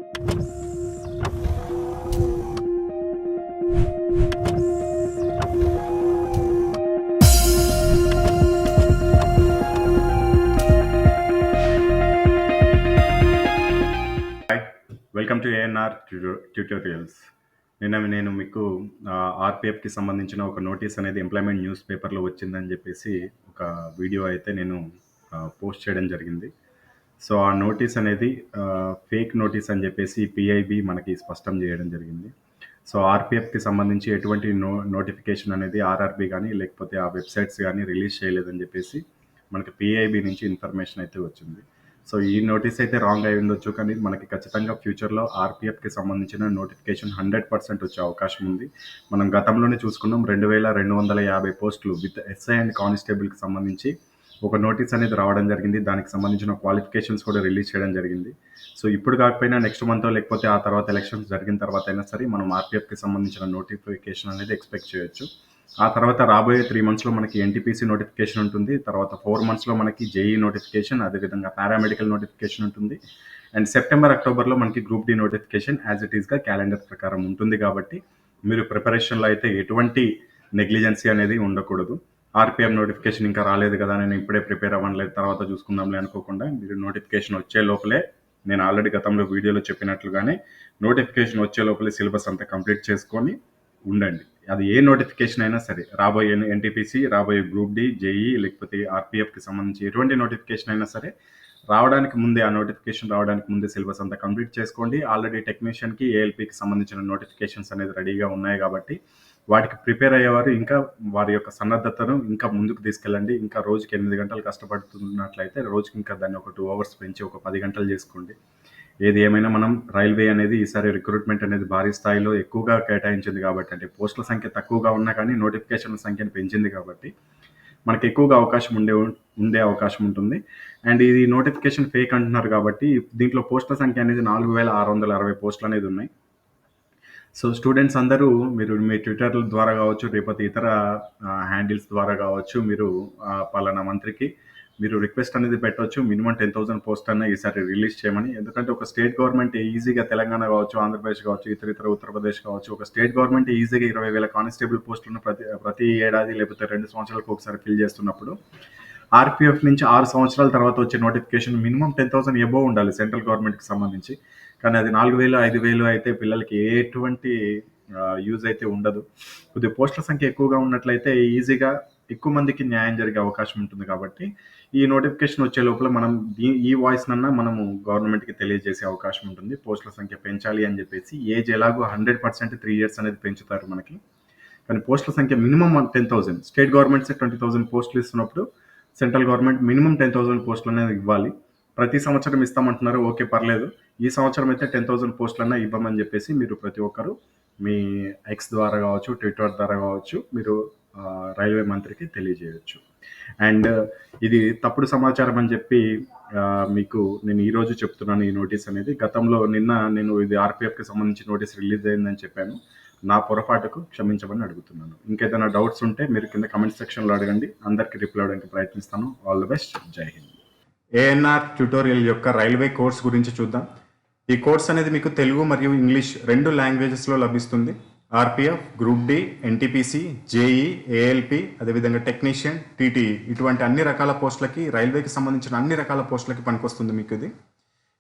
Welcome to ANR tutorials. నేను మీకు ఆర్పిఎఫ్కి సంబంధించిన ఒక నోటీస్ అనేది ఎంప్లాయ్మెంట్ న్యూస్ పేపర్లో వచ్చిందని చెప్పేసి ఒక వీడియో అయితే నేను పోస్ట్ చేయడం జరిగింది. సో ఆ నోటీస్ అనేది ఫేక్ నోటీస్ అని చెప్పేసి పిఐబి మనకి స్పష్టం చేయడం జరిగింది. సో ఆర్పిఎఫ్కి సంబంధించి ఎటువంటి నోటిఫికేషన్ అనేది ఆర్ఆర్బి కానీ లేకపోతే ఆ వెబ్సైట్స్ కానీ రిలీజ్ చేయలేదని చెప్పేసి మనకి పిఐబి నుంచి ఇన్ఫర్మేషన్ అయితే వచ్చింది. సో ఈ నోటీస్ అయితే రాంగ్ అయి ఉండొచ్చు, కానీ మనకి ఖచ్చితంగా ఫ్యూచర్లో ఆర్పిఎఫ్కి సంబంధించిన నోటిఫికేషన్ 100% వచ్చే అవకాశం ఉంది. మనం గతంలోనే చూసుకున్నాం, 2250 పోస్టులు విత్ ఎస్ఐ అండ్ కానిస్టేబుల్కి సంబంధించి ఒక నోటీస్ అనేది రావడం జరిగింది. దానికి సంబంధించిన క్వాలిఫికేషన్స్ కూడా రిలీజ్ చేయడం జరిగింది. సో ఇప్పుడు కాకపోయినా నెక్స్ట్ మంత్ లేకపోతే ఆ తర్వాత ఎలక్షన్స్ జరిగిన తర్వాత అయినా సరే మనం ఆర్పిఎఫ్కి సంబంధించిన నోటిఫికేషన్ అనేది ఎక్స్పెక్ట్ చేయొచ్చు. ఆ తర్వాత రాబోయే 3 మంత్స్లో మనకి ఎన్టీపీసీ నోటిఫికేషన్ ఉంటుంది. తర్వాత 4 మంత్స్లో మనకి జేఈ నోటిఫికేషన్, అదేవిధంగా పారామెడికల్ నోటిఫికేషన్ ఉంటుంది. అండ్ సెప్టెంబర్, అక్టోబర్లో మనకి group D notification as it ఈస్గా క్యాలెండర్ ప్రకారం ఉంటుంది. కాబట్టి మీరు ప్రిపరేషన్లో అయితే ఎటువంటి నెగ్లిజెన్సీ అనేది ఉండకూడదు. ఆర్పిఎం నోటిఫికేషన్ ఇంకా రాలేదు కదా, నేను ఇప్పుడే ప్రిపేర్ అవ్వలేదు, తర్వాత చూసుకుందాంలే అనుకోకుండా మీరు నోటిఫికేషన్ వచ్చే లోపలే, నేను ఆల్రెడీ గతంలో వీడియోలో చెప్పినట్లుగానే నోటిఫికేషన్ వచ్చే లోపలే సిలబస్ అంతా కంప్లీట్ చేసుకొని ఉండండి. అది ఏ నోటిఫికేషన్ అయినా సరే, రాబోయే ఎన్టీపీసీ, రాబోయే గ్రూప్ డి, జేఈ లేకపోతే ఆర్పిఎఫ్కి సంబంధించి ఎటువంటి నోటిఫికేషన్ అయినా సరే రావడానికి ముందే, ఆ నోటిఫికేషన్ రావడానికి ముందే సిలబస్ అంతా కంప్లీట్ చేసుకోండి. ఆల్రెడీ టెక్నీషియన్కి, ఏఎల్పికి సంబంధించిన నోటిఫికేషన్స్ అనేది రెడీగా ఉన్నాయి కాబట్టి వాటికి ప్రిపేర్ అయ్యేవారు ఇంకా వారి యొక్క సన్నద్ధతను ఇంకా ముందుకు తీసుకెళ్ళండి. ఇంకా రోజుకి 8 గంటలు కష్టపడుతున్నట్లయితే రోజుకి ఇంకా దాన్ని ఒక 2 hours పెంచి ఒక 10 గంటలు చేసుకోండి. ఏది ఏమైనా మనం రైల్వే అనేది ఈసారి రిక్రూట్మెంట్ అనేది భారీ స్థాయిలో ఎక్కువగా కేటాయించింది కాబట్టి, అంటే పోస్టుల సంఖ్య తక్కువగా ఉన్నా కానీ నోటిఫికేషన్ల సంఖ్యను పెంచింది కాబట్టి మనకి ఎక్కువగా అవకాశం ఉండే అవకాశం ఉంటుంది. అండ్ ఇది నోటిఫికేషన్ ఫేక్ అంటున్నారు కాబట్టి దీంట్లో పోస్టుల సంఖ్య అనేది 4660 పోస్టులు అనేది ఉన్నాయి. సో స్టూడెంట్స్ అందరూ మీరు మీ ట్విట్టర్ ద్వారా కావచ్చు, లేకపోతే ఇతర హ్యాండిల్స్ ద్వారా కావచ్చు, మీరు పలానా మంత్రికి మీరు రిక్వెస్ట్ అనేది పెట్టవచ్చు. మినిమం 10,000 పోస్ట్ అన్న ఈసారి రిలీజ్ చేయమని. ఎందుకంటే ఒక స్టేట్ గవర్నమెంట్ ఈజీగా, తెలంగాణ కావచ్చు, ఆంధ్రప్రదేశ్ కావచ్చు, ఇతర ఉత్తరప్రదేశ్ కావచ్చు, ఒక స్టేట్ గవర్నమెంట్ ఈజీగా 20,000 కానిస్టేబుల్ పోస్టులను ప్రతి ఏడాది లేకపోతే 2 సంవత్సరాలకు ఒకసారి ఫిల్ చేస్తున్నప్పుడు ఆర్పిఎఫ్ నుంచి 6 సంవత్సరాల తర్వాత వచ్చే నోటిఫికేషన్ మినిమం 10,000 ఎబోవ్ ఉండాలి సెంట్రల్ గవర్నమెంట్కి సంబంధించి. కానీ అది 4,000, 5,000 అయితే పిల్లలకి ఎటువంటి యూజ్ అయితే ఉండదు. కొద్దిగా పోస్టుల సంఖ్య ఎక్కువగా ఉన్నట్లయితే ఈజీగా ఎక్కువ మందికి న్యాయం జరిగే అవకాశం ఉంటుంది. కాబట్టి ఈ నోటిఫికేషన్ వచ్చే లోపల మనం ఈ వాయిస్ నన్నా మనము గవర్నమెంట్కి తెలియజేసే అవకాశం ఉంటుంది. పోస్టుల సంఖ్య పెంచాలి అని చెప్పేసి. ఏజ్ ఎలాగో 100% 3 years అనేది పెంచుతారు మనకి. కానీ పోస్టుల సంఖ్య మినిమం 10,000. స్టేట్ గవర్నమెంట్స్ 20,000 పోస్టులు ఇస్తున్నప్పుడు సెంట్రల్ గవర్నమెంట్ మినిమం 10,000 పోస్టులు అనేది ఇవ్వాలి. ప్రతి సంవత్సరం ఇస్తామంటున్నారు, ఓకే పర్లేదు. ఈ సంవత్సరం అయితే 10,000 పోస్టులన్నా ఇవ్వమని చెప్పేసి మీరు ప్రతి ఒక్కరు మీ ఎక్స్ ద్వారా కావచ్చు, ట్విట్టర్ ద్వారా కావచ్చు, మీరు రైల్వే మంత్రికి తెలియజేయవచ్చు. అండ్ ఇది తప్పుడు సమాచారం అని చెప్పి మీకు నేను ఈరోజు చెప్తున్నాను. ఈ నోటీస్ అనేది గతంలో నేను ఇది ఆర్పిఎఫ్కి సంబంధించి నోటీస్ రిలీజ్ అయిందని చెప్పాను. నా పొరపాటుకు క్షమించమని అడుగుతున్నాను. ఇంకేదైనా డౌట్స్ ఉంటే మీరు కింద కమెంట్ సెక్షన్లో అడగండి, అందరికీ రిప్లై అవ్వడానికి ప్రయత్నిస్తాను. ఆల్ ది బెస్ట్, జై హింద్. ఏఎన్ఆర్ ట్యూటోరియల్ యొక్క రైల్వే కోర్స్ గురించి చూద్దాం. ఈ కోర్స్ అనేది మీకు తెలుగు మరియు ఇంగ్లీష్ 2 లాంగ్వేజెస్లో లభిస్తుంది. RPF, group D, NTPC, JE, ALP, అదేవిధంగా టెక్నీషియన్, టీటీఈ, ఇటువంటి అన్ని రకాల పోస్టులకి, రైల్వేకి సంబంధించిన అన్ని రకాల పోస్టులకి పనికొస్తుంది మీకు ఇది.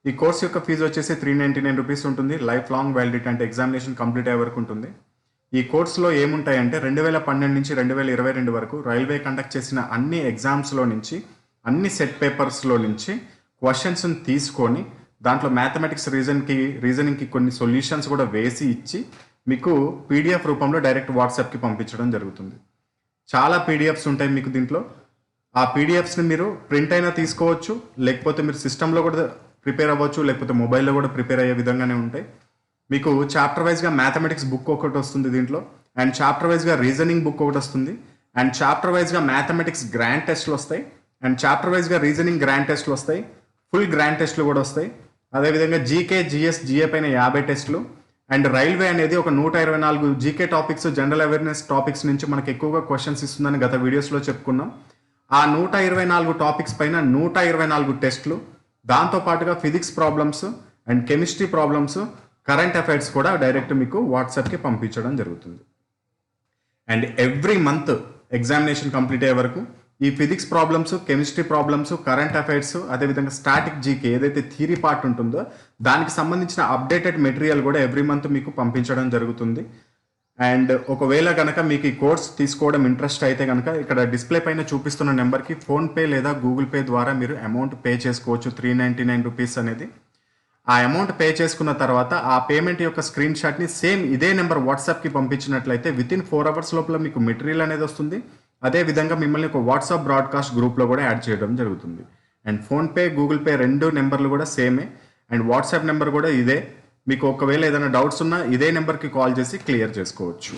ఈ కోర్స్ యొక్క ఫీజు వచ్చేసి 399 రూపీస్ ఉంటుంది. లైఫ్ లాంగ్ వ్యాలిడిటీ, అంటే ఎగ్జామినేషన్ కంప్లీట్ అయ్యే వరకు ఉంటుంది. ఈ కోర్సులో ఏముంటాయంటే 2012 నుంచి 2022 వరకు రైల్వే కండక్ట్ చేసిన అన్ని ఎగ్జామ్స్లో నుంచి, అన్ని సెట్ పేపర్స్లో నుంచి క్వశ్చన్స్ని తీసుకొని దాంట్లో మ్యాథమెటిక్స్, రీజనింగ్కి కొన్ని సొల్యూషన్స్ కూడా వేసి ఇచ్చి మీకు పీడిఎఫ్ రూపంలో డైరెక్ట్ వాట్సాప్కి పంపించడం జరుగుతుంది. చాలా పీడిఎఫ్స్ ఉంటాయి మీకు దీంట్లో. ఆ పీడిఎఫ్స్ని మీరు ప్రింట్ అయినా తీసుకోవచ్చు, లేకపోతే మీరు సిస్టంలో కూడా ప్రిపేర్ అవ్వచ్చు, లేకపోతే మొబైల్లో కూడా ప్రిపేర్ అయ్యే విధంగానే ఉంటాయి. మీకు చాప్టర్ వైజ్గా మ్యాథమెటిక్స్ బుక్ ఒకటి వస్తుంది దీంట్లో, అండ్ చాప్టర్ వైజ్గా రీజనింగ్ బుక్ ఒకటి వస్తుంది, అండ్ చాప్టర్ వైజ్గా మ్యాథమెటిక్స్ గ్రాండ్ టెస్ట్లు వస్తాయి, అండ్ చాప్టర్ వైజ్గా రీజనింగ్ గ్రాండ్ టెస్ట్లు వస్తాయి, ఫుల్ గ్రాండ్ టెస్ట్లు కూడా వస్తాయి. అదేవిధంగా జీకే, జిఎస్, జిఏ పైన 50 టెస్టులు. అండ్ రైల్వే అనేది ఒక 124 GK topics, general awareness topics నుంచి మనకు ఎక్కువగా క్వశ్చన్స్ ఇస్తుందని గత వీడియోస్లో చెప్పుకున్నాం. ఆ 124 టాపిక్స్ పైన 124 టెస్టులు, దాంతోపాటుగా physics problems, and chemistry problems, current affairs కూడా డైరెక్ట్ మీకు వాట్సాప్కి పంపించడం జరుగుతుంది. And every month examination complete అయ్యే వరకు ఈ physics problems, chemistry problems, current affairs, అదేవిధంగా స్టాటిక్ జీకే ఏదైతే థియరీ పార్ట్ ఉంటుందో దానికి సంబంధించిన అప్డేటెడ్ మెటీరియల్ కూడా ఎవ్రీ మంత్ మీకు పంపించడం జరుగుతుంది. అండ్ ఒకవేళ కనుక మీకు ఈ కోర్స్ తీసుకోవడం ఇంట్రెస్ట్ అయితే కనుక ఇక్కడ డిస్ప్లే పైన చూపిస్తున్న నెంబర్కి ఫోన్పే లేదా గూగుల్ పే ద్వారా మీరు అమౌంట్ పే చేసుకోవచ్చు. 399 రూపీస్ అనేది. ఆ అమౌంట్ పే చేసుకున్న తర్వాత ఆ పేమెంట్ యొక్క స్క్రీన్ షాట్ని సేమ్ ఇదే నెంబర్ వాట్సాప్కి పంపించినట్లయితే వితిన్ 4 hours లోపల మీకు మెటీరియల్ అనేది వస్తుంది. అదే విధంగా మిమ్మల్ని ఒక వాట్సాప్ బ్రాడ్కాస్ట్ గ్రూప్లో కూడా యాడ్ చేయడం జరుగుతుంది. అండ్ ఫోన్పే, గూగుల్ పే 2 నెంబర్లు కూడా సేమే. అండ్ వాట్సాప్ నెంబర్ కూడా ఇదే. మీకు ఒకవేళ ఏదైనా డౌట్స్ ఉన్నా ఇదే నెంబర్కి కాల్ చేసి క్లియర్ చేసుకోవచ్చు.